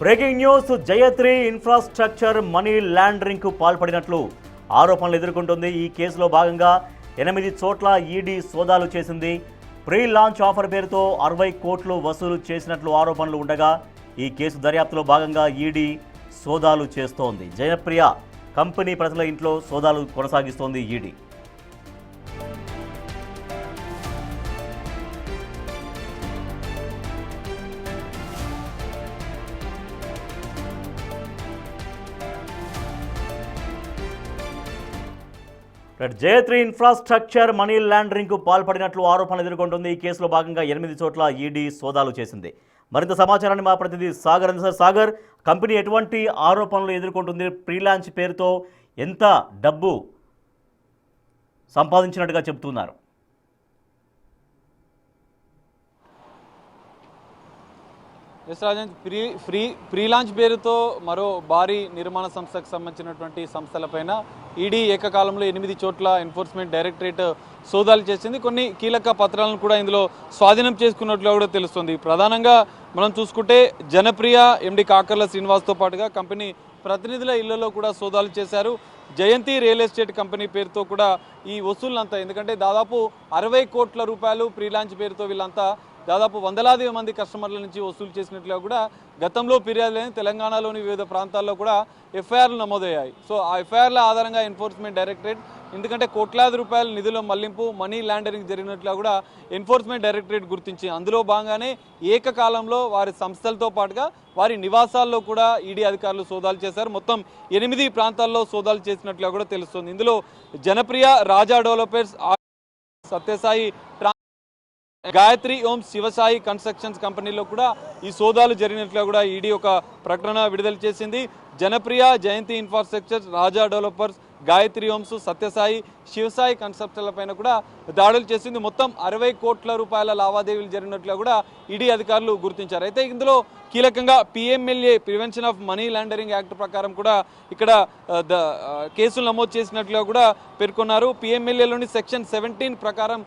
Breaking news Jayatri infrastructure money laundering కు పాల్పడినట్లు ఆరోపణలు ఎదుర్కొంటుంది. ఈ కేసులో భాగంగా 8 చోట్ల ఈడీ సోదాలు చేసింది. ప్రీ లాంచ్ ఆఫర్ పేరుతో 60 కోట్లు వసూలు చేసినట్లు ఆరోపణలు ఉండగా ఈ కేసు దర్యాప్తులో భాగంగా ఈడీ సోదాలు చేస్తోంది. జయప్రియ కంపెనీ ప్రజల ఇంట్లో సోదాలు కొనసాగిస్తోంది ED. Jayatri infrastructure money laundering కు పాల్పడినట్లు ఆరోపణలు ఎదుర్కొంటుంది. ఈ కేసులో భాగంగా 8 చోట్ల ఈడీ సోదాలు చేసింది. మరింత సమాచారాన్ని మా ప్రతినిధి సాగర్ అందిస్తారు. సాగర్, కంపెనీ ఎటువంటి ఆరోపణలు ఎదుర్కొంటుంది? ప్రీ లాంచ్ పేరుతో ఎంత డబ్బు సంపాదించినట్టుగా చెబుతున్నారు? ఎస్ రాజన్, ప్రీ లాంచ్ పేరుతో మరో భారీ నిర్మాణ సంస్థకు సంబంధించినటువంటి సంస్థలపైన ఈడీ ఏకకాలంలో 8 చోట్ల ఎన్ఫోర్స్మెంట్ డైరెక్టరేట్ సోదాలు చేసింది. కొన్ని కీలక పత్రాలను కూడా ఇందులో స్వాధీనం చేసుకున్నట్లు కూడా తెలుస్తుంది. ప్రధానంగా మనం చూసుకుంటే జనప్రియ ఎండి కాకర్ల శ్రీనివాస్తో పాటుగా కంపెనీ ప్రతినిధుల ఇళ్లలో కూడా సోదాలు చేశారు. జయంతి రియల్ ఎస్టేట్ కంపెనీ పేరుతో కూడా ఈ వసూళ్ళంతా, ఎందుకంటే దాదాపు 60 కోట్ల రూపాయలు ప్రీ లాంచ్ పేరుతో వీళ్ళంతా దాదాపు వందలాది మంది కస్టమర్ల నుంచి వసూలు చేసినట్లుగా కూడా గతంలో ఫిర్యాదులని తెలంగాణలోని వివిధ ప్రాంతాల్లో కూడా ఎఫ్ఐఆర్లు నమోదయ్యాయి. సో ఆ ఎఫ్ఐఆర్ల ఆధారంగా ఎన్ఫోర్స్మెంట్ డైరెక్టరేట్, ఎందుకంటే కోట్లాది రూపాయల నిధుల మళ్లింపు మనీ లాండరింగ్ జరిగినట్లుగా కూడా ఎన్ఫోర్స్మెంట్ డైరెక్టరేట్ గుర్తించి అందులో భాగంగానే ఏకకాలంలో వారి సంస్థలతో పాటుగా వారి నివాసాల్లో కూడా ఈడీ అధికారులు సోదాలు చేశారు. మొత్తం 8 ప్రాంతాల్లో సోదాలు చేసినట్లుగా కూడా తెలుస్తుంది. ఇందులో Janapriya, Raja developers, Satyasai, Gayatri homes, Shivasai constructions కంపెనీలో కూడా ఈ సోదాలు జరిగినట్లుగా కూడా ఈడీ ఒక ప్రకటన విడుదల చేసింది. జనప్రియ, జయంతి infrastructure, Raja developers, Gayatri Ohm's, Sathya Sai, Shivasai కన్స్ట్రక్షన్ల పైన కూడా దాడులు చేసింది. మొత్తం 60 కోట్ల రూపాయల లావాదేవీలు జరిగినట్లుగా కూడా ఈడీ అధికారులు గుర్తించారు. అయితే ఇందులో కీలకంగా PMLA prevention of money laundering act ప్రకారం కూడా ఇక్కడ కేసులు నమోదు చేసినట్లుగా కూడా పేర్కొన్నారు. పిఎంఎల్ఏలోని సెక్షన్ 17 ప్రకారం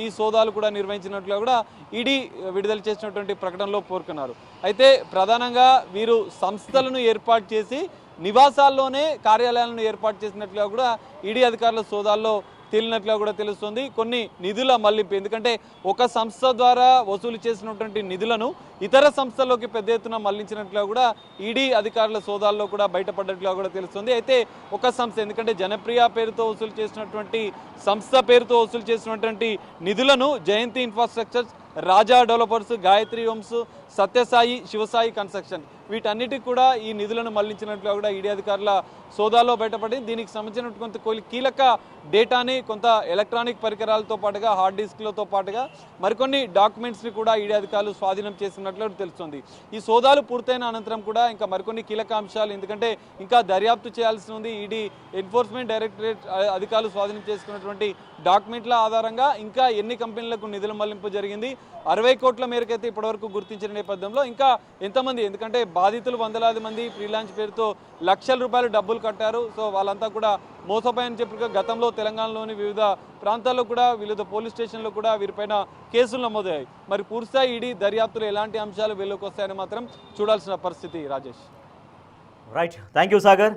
ఈ సోదాలు కూడా నిర్వహించినట్లుగా కూడా ఈడీ విడుదల చేసినటువంటి ప్రకటనలో పేర్కొన్నారు. అయితే ప్రధానంగా వీరు సంస్థలను ఏర్పాటు చేసి నివాసాల్లోనే కార్యాలయాలను ఏర్పాటు చేసినట్లుగా కూడా ఈడీ అధికారుల సోదాల్లో తేలినట్లుగా కూడా తెలుస్తుంది. కొన్ని నిధుల మళ్లింపు, ఎందుకంటే ఒక సంస్థ ద్వారా వసూలు చేసినటువంటి నిధులను ఇతర సంస్థల్లోకి పెద్ద ఎత్తున మళ్లించినట్లుగా కూడా ఈడీ అధికారుల సోదాల్లో కూడా బయటపడ్డట్లుగా కూడా తెలుస్తుంది. అయితే ఒక సంస్థ, ఎందుకంటే జనప్రియ పేరుతో వసూలు చేసినటువంటి సంస్థ పేరుతో వసూలు చేసినటువంటి నిధులను Jayanti infrastructure, Raja developers, Gayatri homes, Satyasai, Shivasai construction వీటన్నిటికి కూడా ఈ నిధులను మళ్లించినట్లుగా కూడా ఈడీ అధికారుల సోదాల్లో బయటపడింది. దీనికి సంబంధించిన కొంత కీలక డేటాని, కొంత ఎలక్ట్రానిక్ పరికరాలతో పాటుగా హార్డ్ డిస్క్లతో పాటుగా మరికొన్ని డాక్యుమెంట్స్ని కూడా ఈడీ అధికారులు స్వాధీనం చేసినట్లు తెలుస్తుంది. ఈ సోదాలు పూర్తయిన అనంతరం కూడా ఇంకా మరికొన్ని కీలక అంశాలు, ఎందుకంటే ఇంకా దర్యాప్తు చేయాల్సి ఉంది. ఈడీ ఎన్ఫోర్స్మెంట్ డైరెక్టరేట్ అధికారులు స్వాధీనం చేసుకున్నటువంటి డాక్యుమెంట్ల ఆధారంగా ఇంకా ఎన్ని కంపెనీలకు నిధుల మళ్లింపు జరిగింది, 60 కోట్ల మేరకైతే ఇప్పటివరకు గుర్తించిన నేపథ్యంలో ఇంకా ఎంతమంది, ఎందుకంటే బాధితులు వందలాది మంది ప్రీ లాంచ్ పేరుతో లక్షల రూపాయలు డబ్బులు కట్టారు. సో వాళ్ళంతా కూడా మోసపోయని చెప్పి గతంలో తెలంగాణలోని వివిధ ప్రాంతాల్లో కూడా వివిధ పోలీస్ స్టేషన్లో కూడా వీరిపైన కేసులు నమోదయ్యాయి. మరి పూర్తిస్థాయి ఈడీ దర్యాప్తులో ఎలాంటి అంశాలు వెలుగుకి వస్తాయని మాత్రం చూడాల్సిన పరిస్థితి. Rajesh. Right, thank you Sagar.